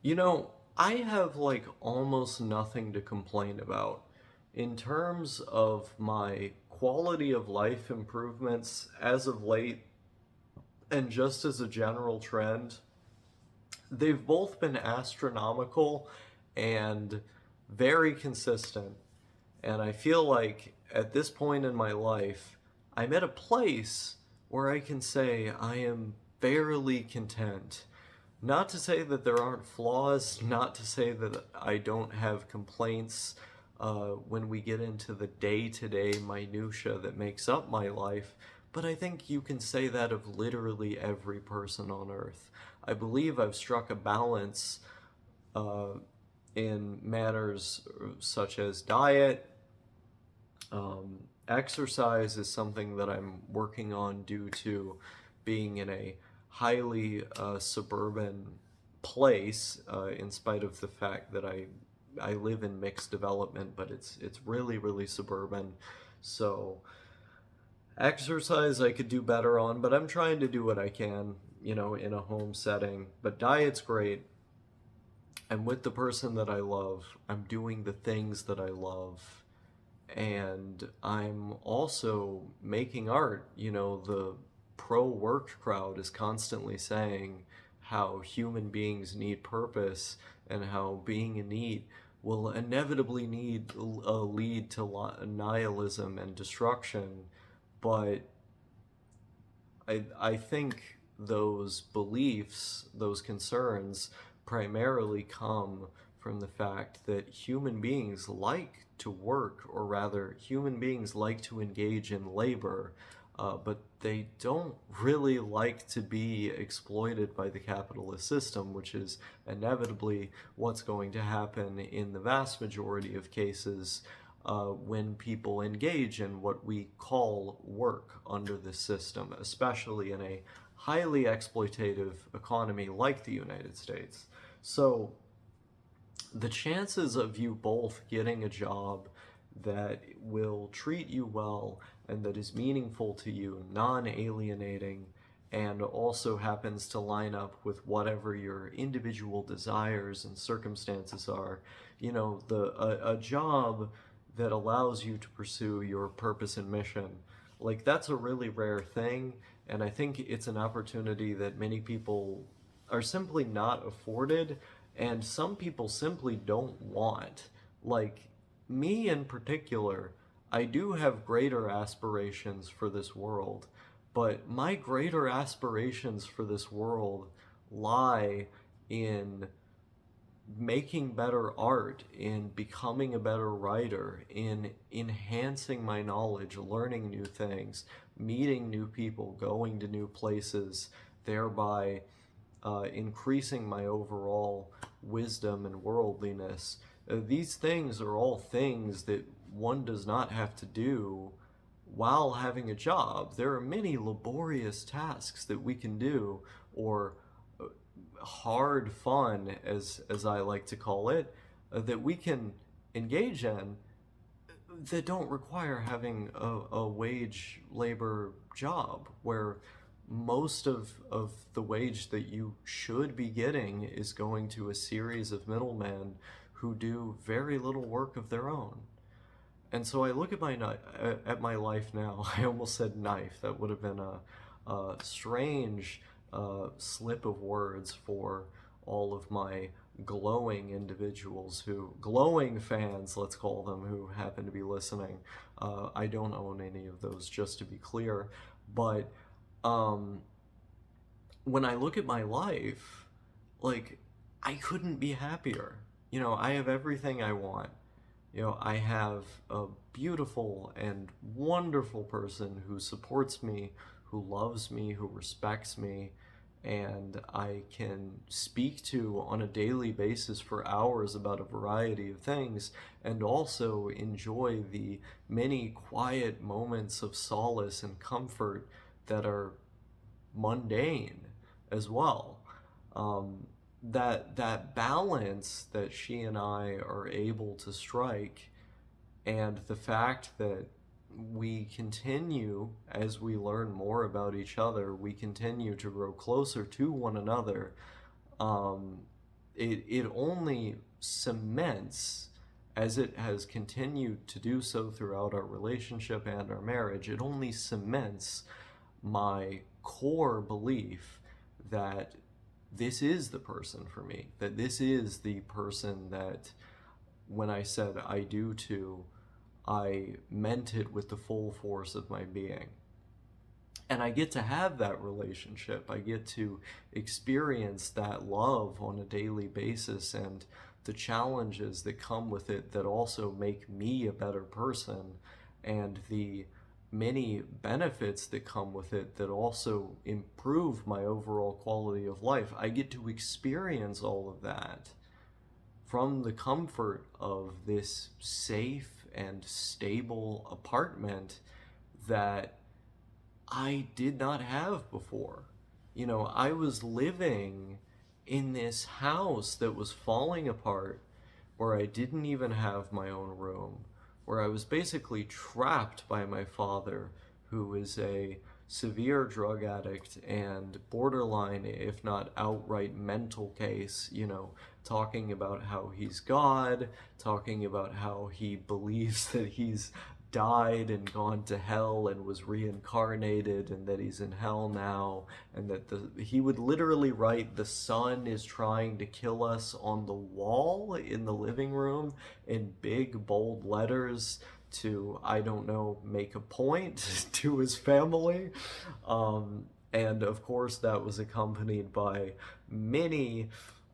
You know, I have like almost nothing to complain about. In terms of my quality of life improvements as of late, and just as a general trend, they've both been astronomical and very consistent. And I feel like at this point in my life, I'm at a place where I can say I am fairly content. Not to say that there aren't flaws, not to say that I don't have complaints when we get into the day-to-day minutia that makes up my life, but I think you can say that of literally every person on earth. I believe I've struck a balance uh, in matters such as diet. Exercise is something that I'm working on due to being in a highly suburban place, in spite of the fact that I live in mixed development, but it's really suburban. So exercise I could do better on, but I'm trying to do what I can, in a home setting. But diet's great. I'm with the person that I love. I'm doing the things that I love. And I'm also making art. The pro work crowd is constantly saying how human beings need purpose and how being a NEET will inevitably lead to nihilism and destruction. But I think those beliefs, those concerns, primarily come from the fact that human beings like to work, or rather, human beings like to engage in labor, but they don't really like to be exploited by the capitalist system, which is inevitably what's going to happen in the vast majority of cases when people engage in what we call work under this system, especially in a highly exploitative economy like the United States. So the chances of you both getting a job that will treat you well and that is meaningful to you, non-alienating, and also happens to line up with whatever your individual desires and circumstances are, a job that allows you to pursue your purpose and mission, like that's a really rare thing. And I think it's an opportunity that many people are simply not afforded, and some people simply don't want. Like me in particular, I do have greater aspirations for this world, but my greater aspirations for this world lie in making better art, in becoming a better writer, in enhancing my knowledge, learning new things, meeting new people, going to new places, thereby increasing my overall wisdom and worldliness. These things are all things that one does not have to do while having a job. There are many laborious tasks that we can do, or hard fun, as I like to call it, that we can engage in that don't require having a wage labor job, where most of the wage that you should be getting is going to a series of middlemen who do very little work of their own. And so I look at my life now. I almost said knife. That would have been a strange slip of words for all of my glowing fans, let's call them, who happen to be listening. I don't own any of those, just to be clear. But um, when I look at my life, like, I couldn't be happier. I have everything I want. I have a beautiful and wonderful person who supports me, who loves me, who respects me, and I can speak to on a daily basis for hours about a variety of things, and also enjoy the many quiet moments of solace and comfort that are mundane as well. That balance that she and I are able to strike, and the fact that we continue, as we learn more about each other, we continue to grow closer to one another. Um, it only cements, as it has continued to do so throughout our relationship and our marriage, it only cements my core belief that this is the person for me, that this is the person that when I said I do to, I meant it with the full force of my being. And I get to have that relationship. I get to experience that love on a daily basis and the challenges that come with it that also make me a better person, and the many benefits that come with it that also improve my overall quality of life. I get to experience all of that from the comfort of this safe and stable apartment that I did not have before. You know, I was living in this house that was falling apart, where I didn't even have my own room, where I was basically trapped by my father, who is a severe drug addict and borderline, if not outright mental case, you know, talking about how he's God, talking about how he believes that he's died and gone to hell and was reincarnated and that he's in hell now, and that he would literally write the sun is trying to kill us on the wall in the living room in big bold letters to, I don't know, make a point to his family. And of course that was accompanied by many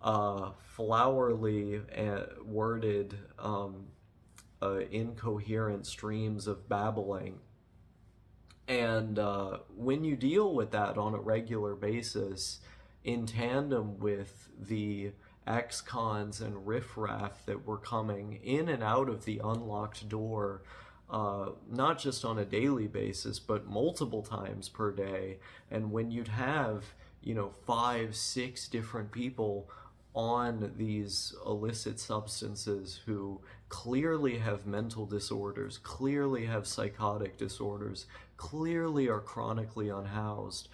flowery worded incoherent streams of babbling. And when you deal with that on a regular basis, in tandem with the ex-cons and riffraff that were coming in and out of the unlocked door, not just on a daily basis, but multiple times per day, and when you'd have, you know, 5, 6 different people on these illicit substances who clearly have mental disorders, clearly have psychotic disorders, clearly are chronically unhoused,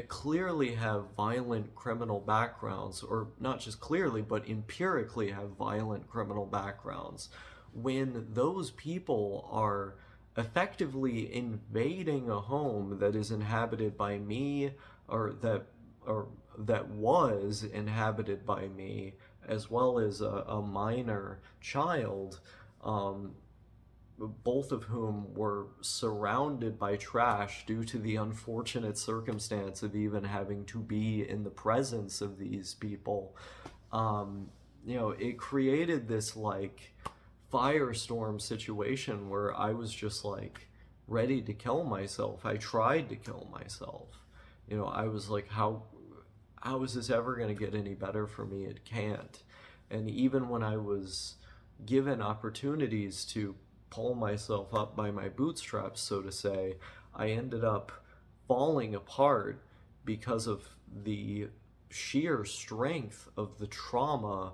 clearly have violent criminal backgrounds, or not just clearly, but empirically have violent criminal backgrounds. When those people are effectively invading a home that is inhabited by me, or that was inhabited by me, as well as a minor child, both of whom were surrounded by trash due to the unfortunate circumstance of even having to be in the presence of these people. You know, it created this like firestorm situation where I was just like ready to kill myself. I tried to kill myself. You know, I was like, how is this ever going to get any better for me? It can't. And even when I was given opportunities to pull myself up by my bootstraps, so to say, I ended up falling apart because of the sheer strength of the trauma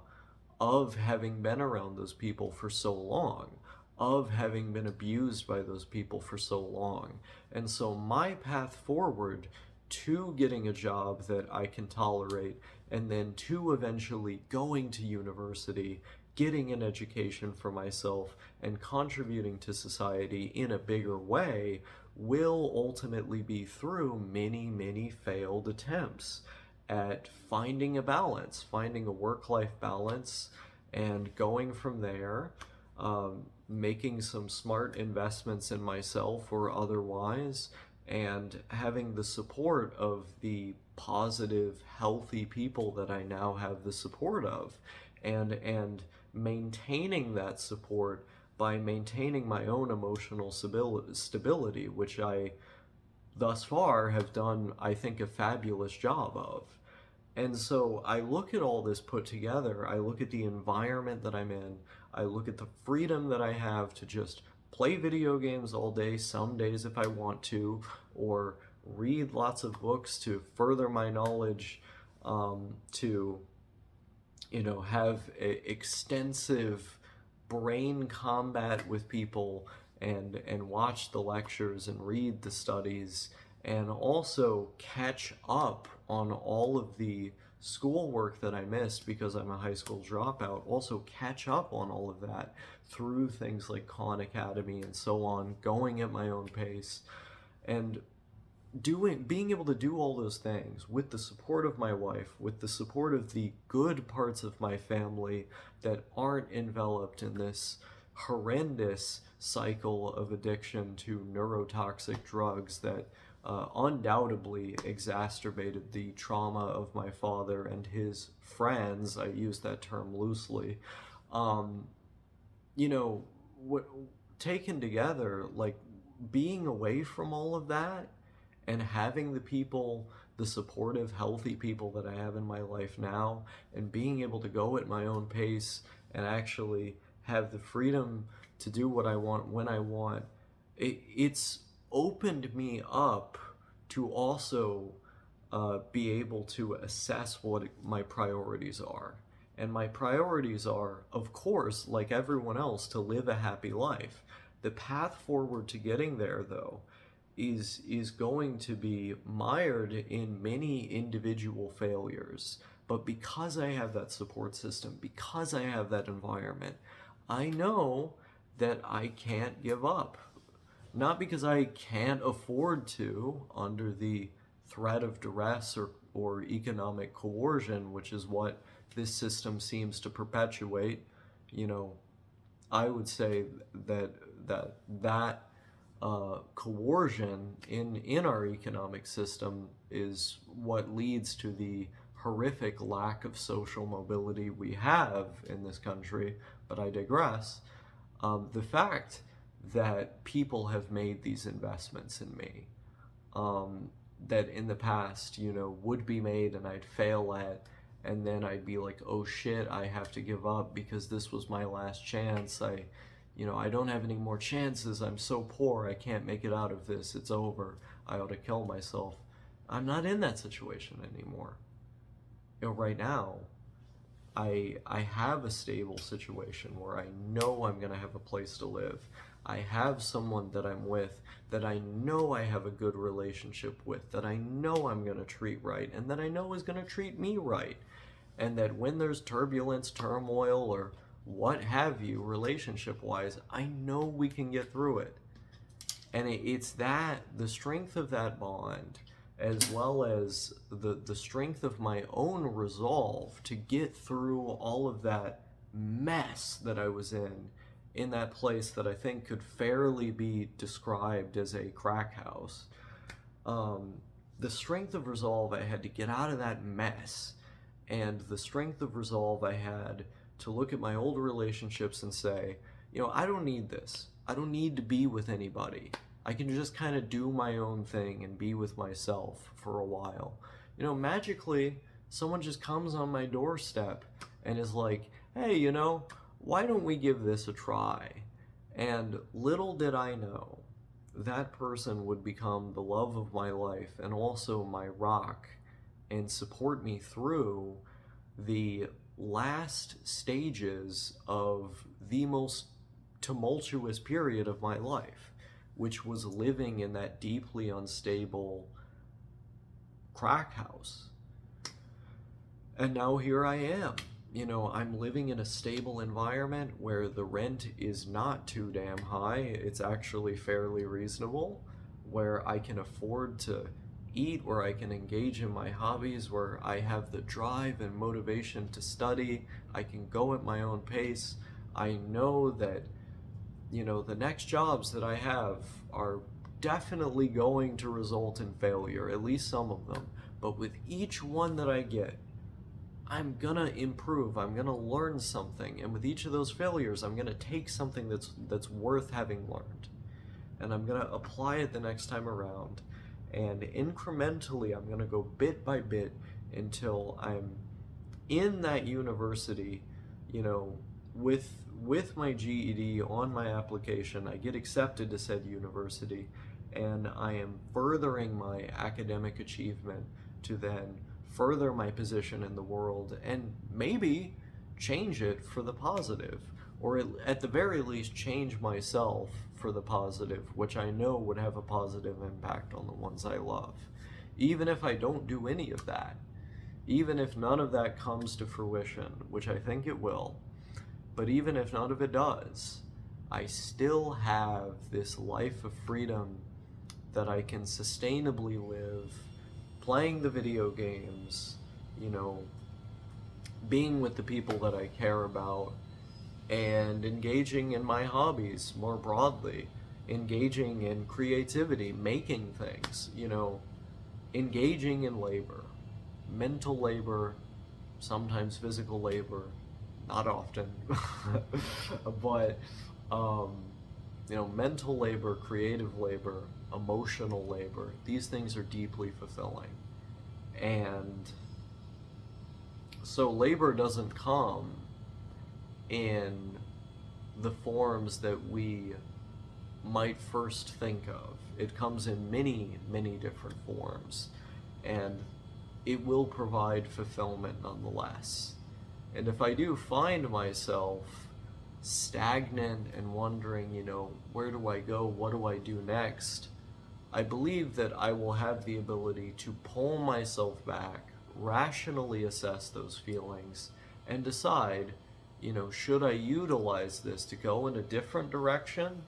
of having been around those people for so long, of having been abused by those people for so long. And so my path forward to getting a job that I can tolerate, and then to eventually going to university, getting an education for myself, and contributing to society in a bigger way, will ultimately be through many, many failed attempts at finding a balance, finding a work-life balance, and going from there, making some smart investments in myself or otherwise, and having the support of the positive, healthy people that I now have the support of, and maintaining that support by maintaining my own emotional stability, which I thus far have done, I think, a fabulous job of. And so I look at all this put together, I look at the environment that I'm in, I look at the freedom that I have to just play video games all day, some days if I want to, or read lots of books to further my knowledge, to, you know, have extensive brain combat with people, and watch the lectures and read the studies, and also catch up on all of the schoolwork that I missed because I'm a high school dropout, also catch up on all of that through things like Khan Academy and so on, going at my own pace, and being able to do all those things with the support of my wife, with the support of the good parts of my family that aren't enveloped in this horrendous cycle of addiction to neurotoxic drugs that undoubtedly exacerbated the trauma of my father and his friends. I use that term loosely. Um, you know, what taken together, like being away from all of that and having the people, the supportive, healthy people that I have in my life now, and being able to go at my own pace and actually have the freedom to do what I want when I want, it's opened me up to also be able to assess what my priorities are. And my priorities are, of course, like everyone else, to live a happy life. The path forward to getting there, though, is going to be mired in many individual failures. But because I have that support system, because I have that environment, I know that I can't give up. Not because I can't afford to under the threat of duress or economic coercion, which is what this system seems to perpetuate. You know, I would say that coercion in our economic system is what leads to the horrific lack of social mobility we have in this country, but I digress. The fact that people have made these investments in me, that in the past, would be made and I'd fail at, and then I'd be like, oh shit, I have to give up because this was my last chance. I don't have any more chances. I'm so poor, I can't make it out of this. It's over. I ought to kill myself. I'm not in that situation anymore. Right now, I have a stable situation where I know I'm going to have a place to live. I have someone that I'm with that I know I have a good relationship with, that I know I'm going to treat right, and that I know is going to treat me right. And that when there's turbulence, turmoil, or what have you, relationship-wise, I know we can get through it. And it's the strength of that bond, as well as the strength of my own resolve to get through all of that mess that I was in that place that I think could fairly be described as a crack house. The strength of resolve I had to get out of that mess, and the strength of resolve I had to look at my old relationships and say, I don't need this. I don't need to be with anybody. I can just kind of do my own thing and be with myself for a while. Magically, someone just comes on my doorstep and is like, hey, why don't we give this a try? And little did I know, that person would become the love of my life and also my rock and support me through the last stages of the most tumultuous period of my life, which was living in that deeply unstable crack house. And now here I am. I'm living in a stable environment where the rent is not too damn high. It's actually fairly reasonable, where I can afford to eat, where I can engage in my hobbies, where I have the drive and motivation to study. I can go at my own pace. I know that, the next jobs that I have are definitely going to result in failure, at least some of them. But with each one that I get, I'm gonna improve, I'm gonna learn something, and with each of those failures, I'm gonna take something that's worth having learned, and I'm gonna apply it the next time around, and incrementally, I'm gonna go bit by bit until I'm in that university, with my GED on my application. I get accepted to said university, and I am furthering my academic achievement to then further my position in the world and maybe change it for the positive, or at the very least change myself for the positive, which I know would have a positive impact on the ones I love. Even if I don't do any of that, even if none of that comes to fruition, which I think it will, but even if none of it does, I still have this life of freedom that I can sustainably live, playing the video games, you know, being with the people that I care about, and engaging in my hobbies more broadly, engaging in creativity, making things, you know, engaging in labor, mental labor, sometimes physical labor, not often, but, you know, mental labor, creative labor, emotional labor, these things are deeply fulfilling. And so labor doesn't come in the forms that we might first think of. It comes in many, many different forms, and it will provide fulfillment nonetheless. And if I do find myself stagnant and wondering, you know, where do I go? What do I do next? I believe that I will have the ability to pull myself back, rationally assess those feelings, and decide, you know, should I utilize this to go in a different direction?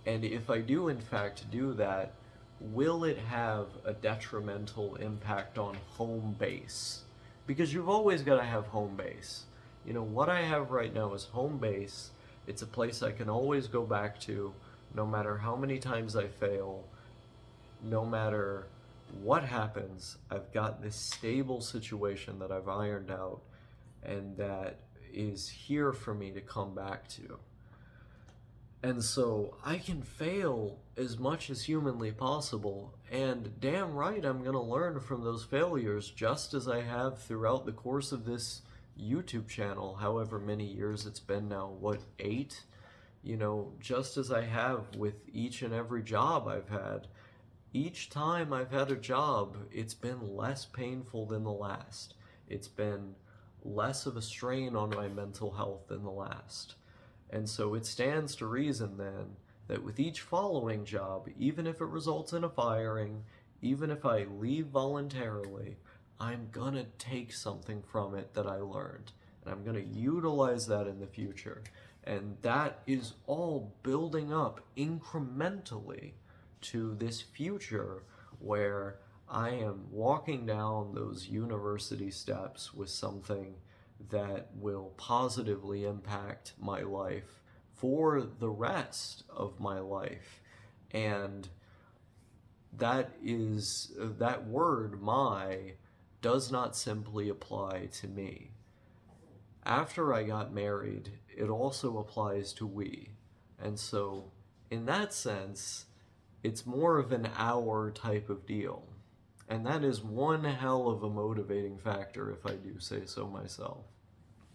And if I do in fact do that, will it have a detrimental impact on home base? Because you've always got to have home base. You know, what I have right now is home base. It's a place I can always go back to, no matter how many times I fail, no matter what happens. I've got this stable situation that I've ironed out, and that is here for me to come back to. And so I can fail as much as humanly possible, and damn right I'm going to learn from those failures, just as I have throughout the course of this YouTube channel, however many years it's been now, what, 8? You know, just as I have with each and every job I've had. Each time I've had a job, it's been less painful than the last. It's been less of a strain on my mental health than the last. And so it stands to reason then that with each following job, even if it results in a firing, even if I leave voluntarily, I'm gonna take something from it that I learned. And I'm gonna utilize that in the future. And that is all building up incrementally to this future where I am walking down those university steps with something that will positively impact my life for the rest of my life. And that word, my, does not simply apply to me. After I got married, it also applies to we. And so, in that sense, it's more of an our type of deal. And that is one hell of a motivating factor, if I do say so myself.